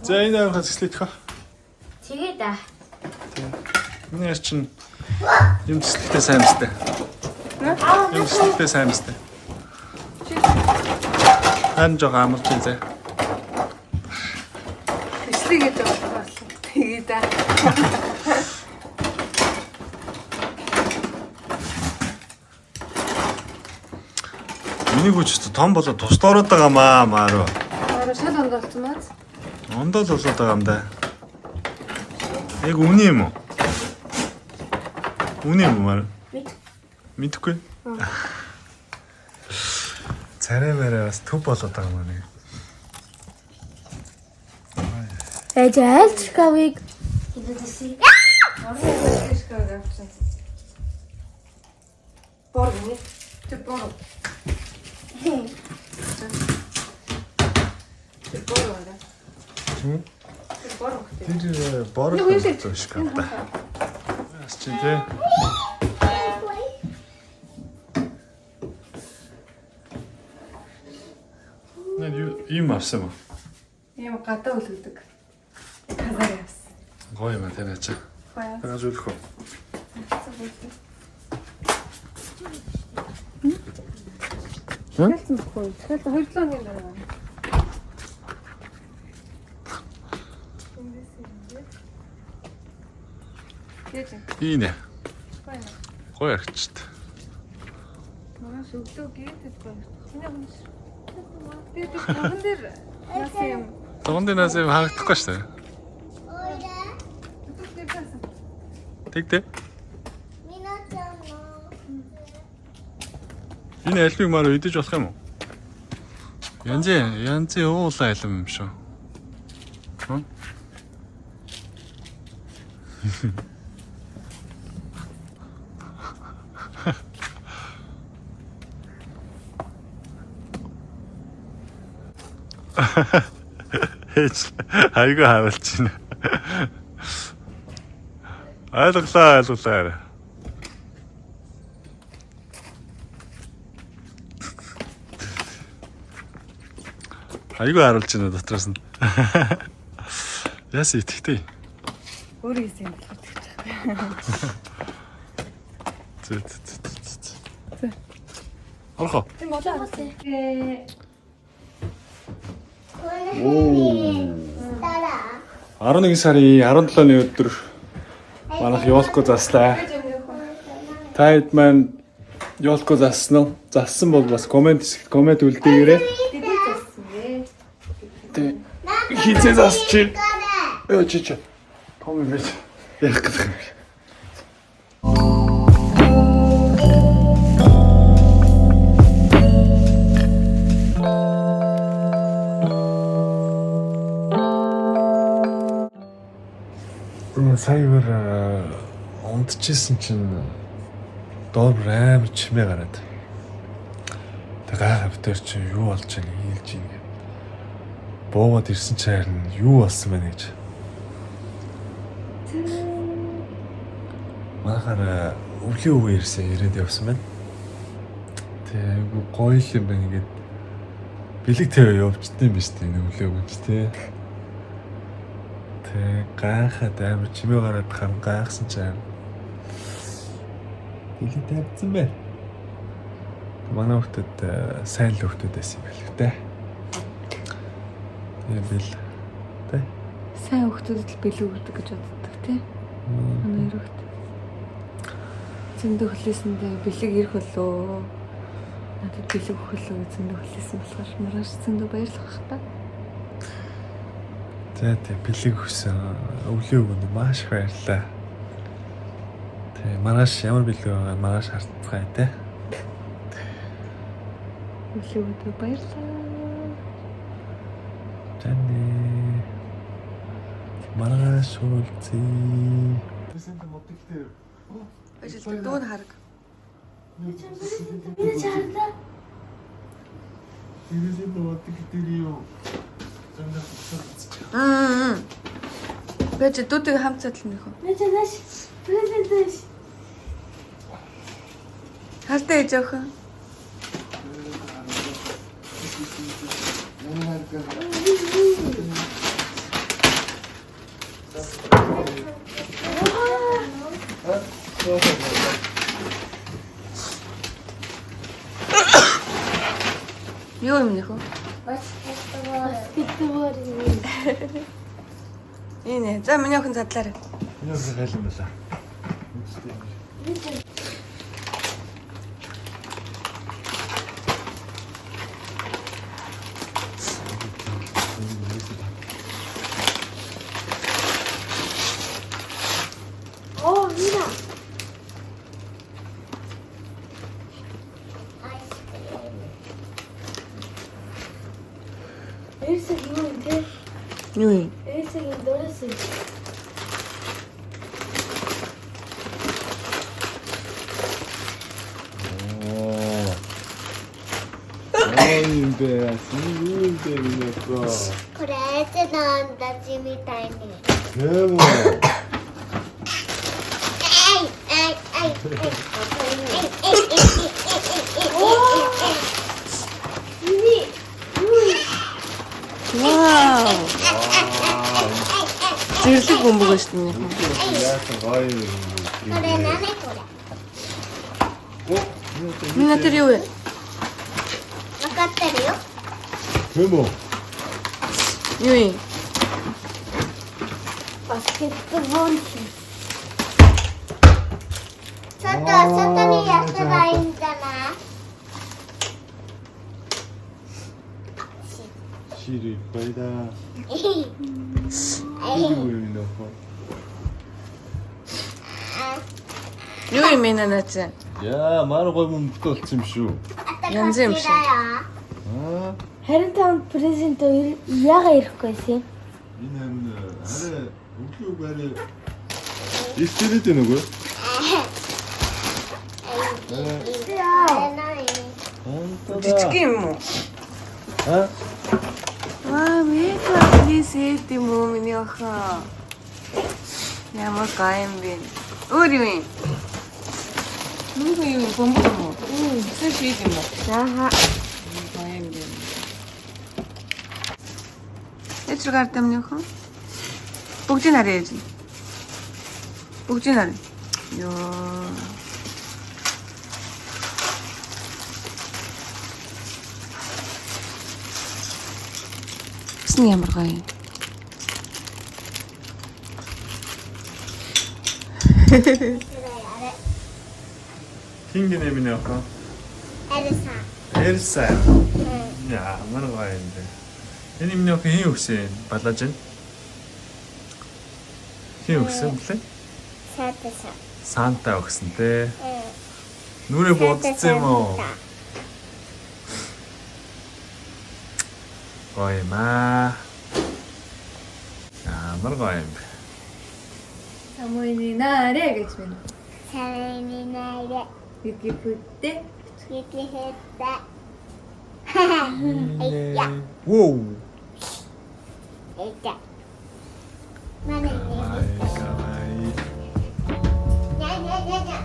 За энэ авахад хэслэх хаа. Тэгээд аа. Миний чинь юм хэслэхтэй сайн мэт. Юм хэслэхтэй сайн мэт. Хан жоо амарч зэ. Хэслэгээд байгаа. Тэгээд аа. Миний хүч том болоод туслаад байгаа маа. Араа шал ондолцсон маа. Ондол болоод байгаа юм да. Яг үний юм уу? Үний юм уу? Мэдхгүй. Царай мэрэ бас төв болоод байгаа юм аа. Эжэл шкавыг хийдээсэй. Шкавыг авчихсан. Боргоны. Тэг борго. Тэг борго. Тэр борог болсон шкаф та. Яс чи тэ. Нэ юм авсан мó. Ийм гадаа үлгдэг. Казар явсан. Гоё юм тэ нэ чи. Гоё. Тэгэж үлэх үү? Хэлсэн байхгүй. Тэгэхээр 2 лооны дараа. И нэ. Гоё арчт. Маш өглөө гээд гоё. Чиний хүн ш. Тэгээд тэгэн дээр яасан юм. Тондынаас юм харагдахгүй шүү дээ. Тэгтээ. Энэ альбиг маар идэж болох юм уу? Янзын уулаа альбом юм шүү. Хм? Айгүй хаалч байна. Ойлголоо. Айгүй харуулж байна дотроос нь. Яс итгэдэг. Өөрөө хийсэн юм болов уу? Зэ. Орхоо. Тийм болоо. Оо. 11 сарын 17-ны өдөр манайх ёолко заслаа. Та хэд маань ёолко зассан уу? Зассан бол бас комент үлдээгээрэй. Тэ хизээ засчих. Чи. Том юм биш. Ярих гэдэг юм. Саяар унтчихсэн чинь доор амар чимээ гараад. Тэг гайхавтар чи юу болж байна хийлж ийн гэ. Буугаад ирсэн чи харин юу болсон бэ гэж. Махара өвлийн өвөө ирсэн ирээд явсан байна. Тэг гоё юм байна ингээд бэлэг тавиа явчихсан юм биш үү энэ өвлийн өвөө ч тий. Тэг гайхаад амар чимээ гараад гайхсан чи харин Дэлий тавьсан байна. Манай хүүхдэд сайн л хүүхдүүд байсан юм байна л дээ. Тийм бил. Тэ. Сайн хүүхдүүдэд л бэлэг өгдөг гэж боддог тий. Манай хоёр хүүхд. Зөндөө хөлөөсөндөө бэлэг ирэх болоо. Надад бэлэг өгөхлөө зөндөө хөлөөсөн болохоор маргааш зөндөө баярлах бах та. За тийм бэлэг өгсөн. Өвлийн өгөнд маш их баярлалаа. Тэгээ маргааш ямар бэлэг байгаа маргааш хартцгаая те. Өвлийн өгөнд баярлалаа. Таны маргааш уулзъя. Ажилтны дүүн хараг. Би чарлаа. Бэж дүүдийг хамт задлах нөхөө. Би чанаш. Президент. Халтаа ээж охин. Юу юм нөхөө? Баскетбол. Энэ. За миний охин задлаарай. Яа гайлан байлаа. Оо, Мина. Эрсэг юу юм те? Юу юм? Эрсэг юм дөрөсөн. юм бэ? Юу юм бэ минийхөө? これエツのんだちみたいに。でもВау. Зэрлэг бөмбөг шүү дээ. яасан гоё юм. これ何これ Минь тэр юу вэ? 分かってるよ。でも Юу юм? Баскетбол. 外にやったらいいんじゃない？ シールいっぱいだ。えいいの。 Юу юм энэ наач? Яа, маар гоё юм бүтэлсэн юм шүү. Янз юм шиг. Аа, Харин танд президент яага ирэхгүй байсан юм? энэ арай өглөө арай истэлээд байна уу? Жижиг юм уу? Аа? Ваа, мега плисэт юм уу миний охин? Ямар гайм бэ? Өөр юу юм? Нүг юу юм бомб юм уу? Сэш шийд юм уу? Ааха. Гайм бэ. Эцэг гартам миний охин? Бүгдийг харъя яа. Бүгдийг харъя. Йоо. Син ямар гоё. Хин гинэ миний охин? Элса. Яа, маар гоё юм бэ. Энэ миний охин хин өгсөн балаж нь. Хин өгсөн блэ? Санта өгсөн те. Нүрээ бодсон юм уу? Гоё маа. Ямар гоё юм бэ. Самойны наарэ гэж байна. 寒いにないで。 Юки бүтте. 雪降った。 Воу. いた。まだね。 かわいい。にゃにゃにゃにゃ。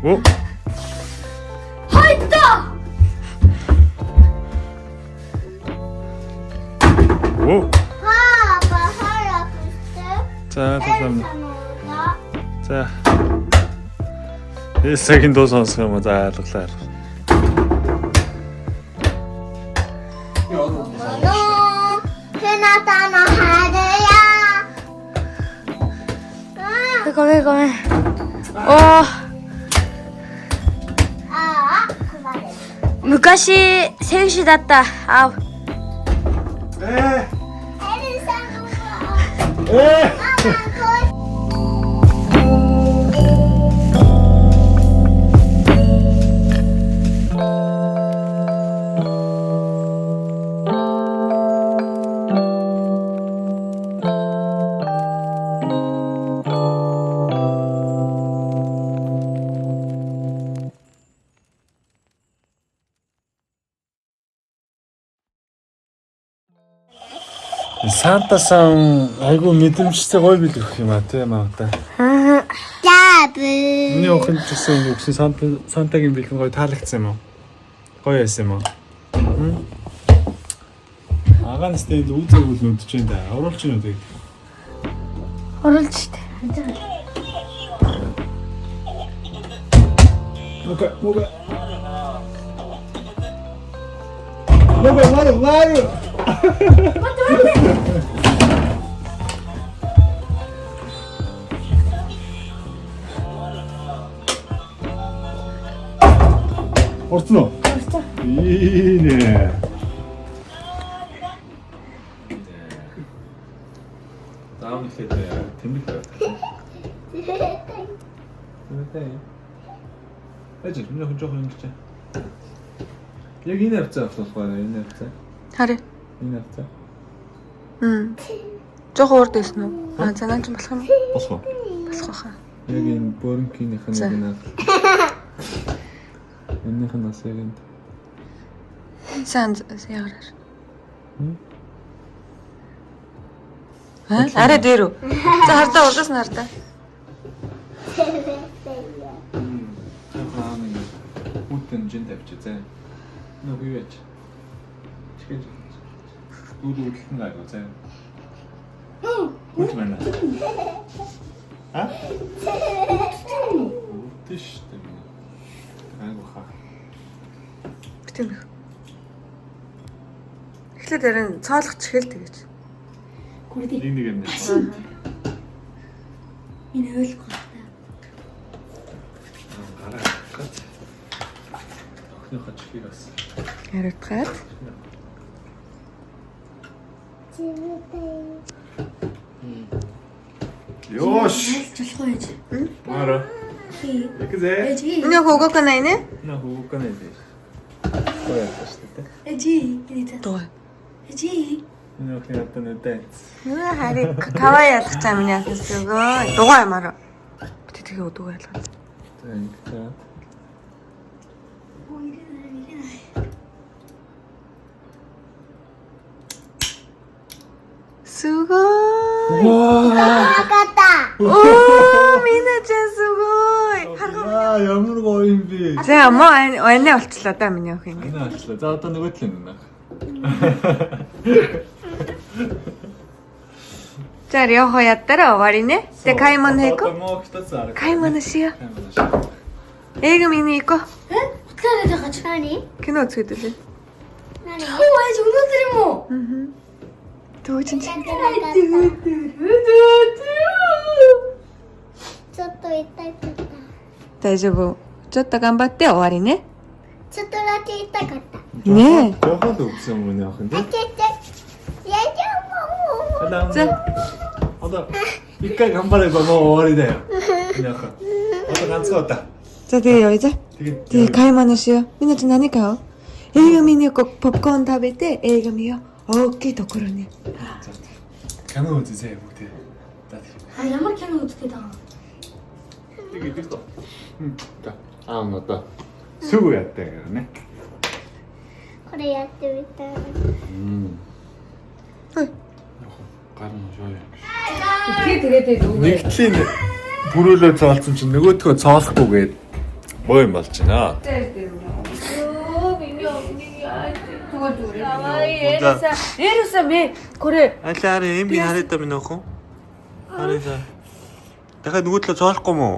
오? 하이다! 오? 아빠 하라 그랬어? 자, 감사합니다. 엘사 먹어. 자. 일색인도 선수가 먼저 알았다. 너 해나타노 하루야.ごめんごめん。お그만해. 昔選手だった。あ、 에! 엘사 먹어. 에! 산타상 айгу мэдрэмжтэй гоё билгэх юм а тийм аа та. 야브. Миний охин ч гэсэн өгсөн сантагийн бэлэн гоё таалагдсан юм уу? Гоё байсан юм уу? Агаанаас тэгээд үүдэг үл нүдэж байна да. Оруулж гин үү? オレンジで。 Мука. Марио. Орцно. И не. 다음 세트에 됩니까? 네. 해지 그냥 조금 진짜. 여기 있네 없지 없어 봐요 있네 없지. Харин. 있네 없지. Жохоо урд байсан уу? Аа за наач болох юм уу? Босго. Босгох аа. Яг энэ боринкийнх нь яг наа. Энийх нь бас яг энэ. Сайн яараар. Арай дээр үү? За хардаа урдаас нь хардаа. 하는 웃든 진답지 제. 너 위에지. 치겠지. 우도 웃긴 거 알고 제. 웃지 말라. 아? 웃듯이 때문에. 아이고 가. Битэн. Эхлээд ярин цоолох чихэл тэгэж. 닝닝했네. Энэ ойлгох. 가라. 끝. 그냥 같이 갔어. Яригдгаад. 요시. Жолхоо ээж. 알아. 그제? Энэ хөөгөө нэ? 나 그거 꺼내야 돼. 뭐야, 됐을 Эжи, энэ Дуу. эжи. 그냥 어떤 때. Харин кава ялах цаа миний асуугаа. Дугаа ямаар. Бит тэгээ дугаа ялгаа. 그러니까. Сугой. 나갔다. Оо, минь ч сугой. 아, ямар гоимби. За муу анаа болчлоо да миний охин ингэ. 아니야, 진짜. 자, 어떤 거 틀렸나? За яхоо ядтараа овари нэ. Тэ каймон хэко. 뭐1つある。 Каймон шиё. Ээг миний ико. Утгаараа дагаж. 아니? Кино үзээд үлээ. 아니? Оо, ээж өнөөдөр юм уу? Төвчин. 나갔다. 저또 이따 갔다. 大丈夫。ちょっと頑張って終わりね。 저또 라떼 이따 갔다. 네. 저거도 없어 뭐냐 근데. 얘좀 자. 이까지 한 번에 뭐終わりだよ. 그냥 안 쓰웠다. じゃあでよいじゃ。で買い物しよう。みんなち何買おう？映画見に行こう。ポップコーン食べて映画見よう。大きいところに。 캐논 드세요 못해. 아, ямар кино үздэг даа. 이게 있어. 자, 아 맞다. 수구였대 그러네. 그래 야떼 있다. 가는 좋아요. Тэгээ нөгөө Нэг тийм бүрүүлээ цаалсан чинь нөгөөдгөө цаалахгүйгээд 뭐 юм болж байна? Эрүүсэ мэ корэ. Алиари юм би хараад байна уу? Хараа. Дахиад нөгөө талаа цоолохгүй мүү?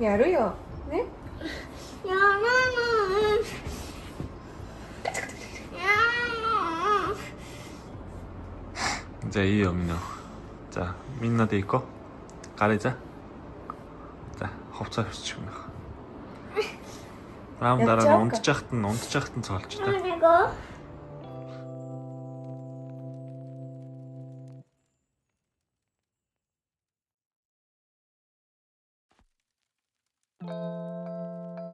Яруу ёо. Нэ? За ий өмнө. За миннад ийко. Гараа за. За хувцас авчиж өгнө. Раам дараа нь унтчихт нь цоолж та. 이거